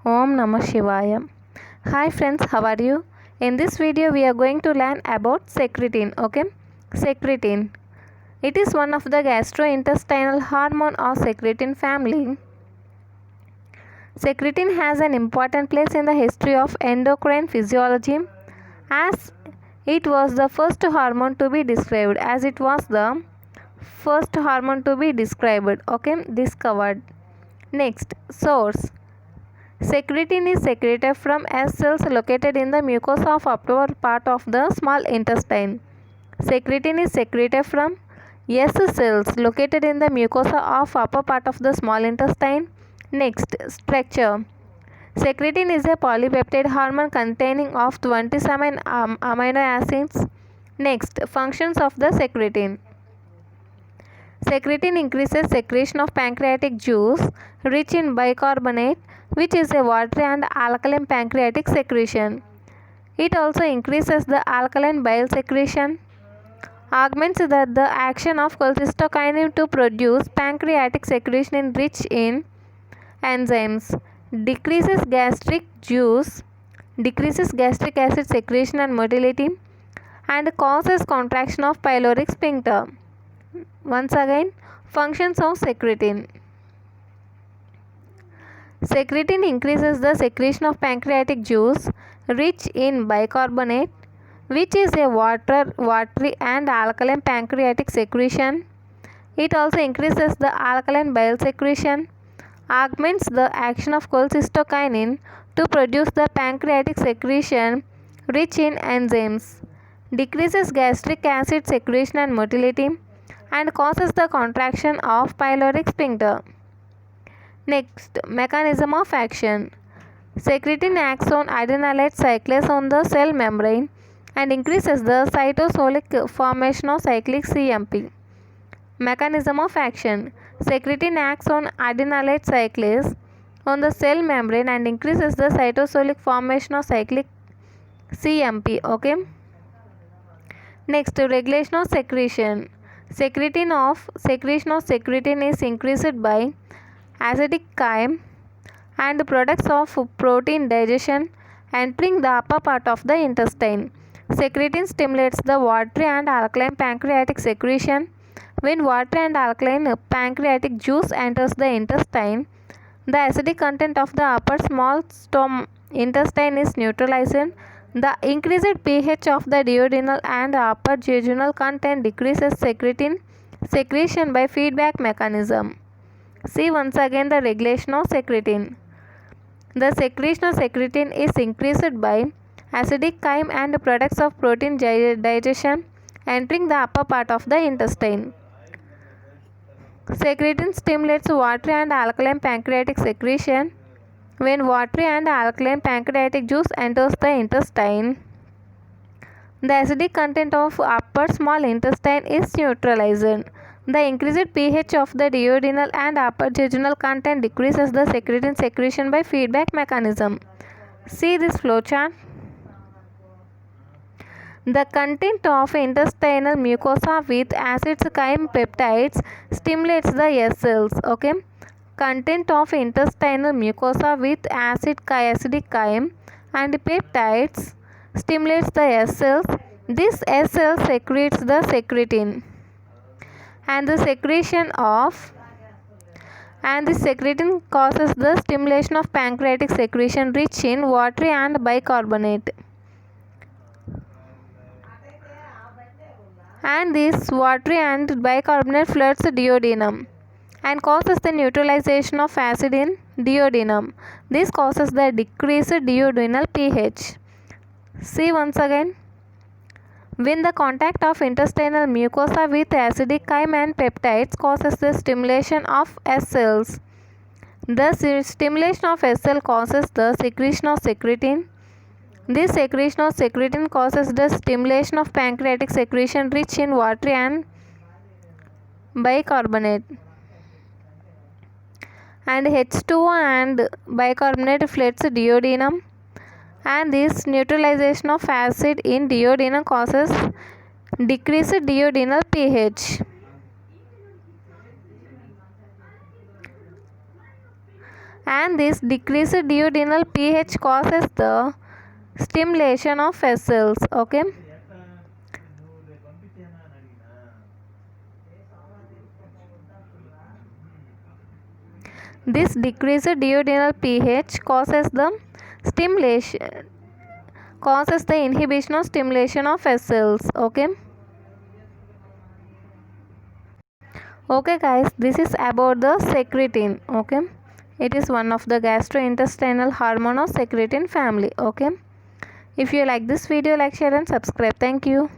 Om Namah Shivaya. Hi friends, how are you? In this video we are going to learn about secretin. Okay, secretin. It is one of the gastrointestinal hormone of secretin family. Secretin has an important place in the history of endocrine physiology as it was the first hormone to be described discovered. Next, source. Secretin is secreted from S cells located in the mucosa of upper part of the small intestine. Secretin is secreted from S cells located in the mucosa of upper part of the small intestine. Next, structure. Secretin is a polypeptide hormone containing of 27 amino acids. Next, functions of the secretin. Secretin increases secretion of pancreatic juice rich in bicarbonate, which is a watery and alkaline pancreatic secretion. It also increases the alkaline bile secretion, augments the action of cholecystokinin to produce pancreatic secretion rich in enzymes, decreases gastric acid secretion and motility, and causes contraction of pyloric sphincter. Once again, functions of secretin. Secretin increases the secretion of pancreatic juice rich in bicarbonate, which is a watery and alkaline pancreatic secretion. It also increases the alkaline bile secretion, augments the action of cholecystokinin to produce the pancreatic secretion rich in enzymes, decreases gastric acid secretion and motility, and causes the contraction of pyloric sphincter. Next, mechanism of action. Secretin acts on adenylate cyclase on the cell membrane and increases the cytosolic formation of cyclic CMP. Mechanism of action. Secretin acts on adenylate cyclase on the cell membrane and increases the cytosolic formation of cyclic CMP. Okay. Next, regulation of secretion. Secretion of secretin is increased by acidic chyme and products of protein digestion entering the upper part of the intestine. Secretin stimulates the watery and alkaline pancreatic secretion. When watery and alkaline pancreatic juice enters the intestine, the acidic content of the upper small intestine is neutralized. The increased pH of the duodenal and upper jejunal content decreases secretin secretion by feedback mechanism. See once again the regulation of secretin. The secretion of secretin is increased by acidic chyme and products of protein digestion entering the upper part of the intestine. Secretin stimulates watery and alkaline pancreatic secretion. When watery and alkaline pancreatic juice enters the intestine, the acidic content of upper small intestine is neutralized. The increased pH of the duodenal and upper jejunal content decreases the secretin secretion by feedback mechanism. See this flowchart. The content of intestinal mucosa with acids chyme peptides stimulates the S cells. Okay. Content of intestinal mucosa with acidic chyme and peptides stimulates the S cells. This S cell secretes the secretin. And the secretin causes the stimulation of pancreatic secretion rich in watery and bicarbonate. And this watery and bicarbonate floods duodenum and causes the neutralization of acid in duodenum. This causes the decreased duodenal pH. See once again. When the contact of intestinal mucosa with acidic chyme and peptides causes the stimulation of S cells. The stimulation of S cell causes the secretion of secretin. This secretion of secretin causes the stimulation of pancreatic secretion rich in watery and bicarbonate. And H2O and bicarbonate floods duodenum. And this neutralization of acid in duodenum causes decreased duodenal pH. and this decreased duodenal pH causes the stimulation of vessels. Okay, this decreased duodenal pH causes the inhibition of stimulation of vessels. Okay guys, this is about the secretin. Okay, it is one of the gastrointestinal hormone of secretin family. Okay, if you like this video, like, share and subscribe. Thank you.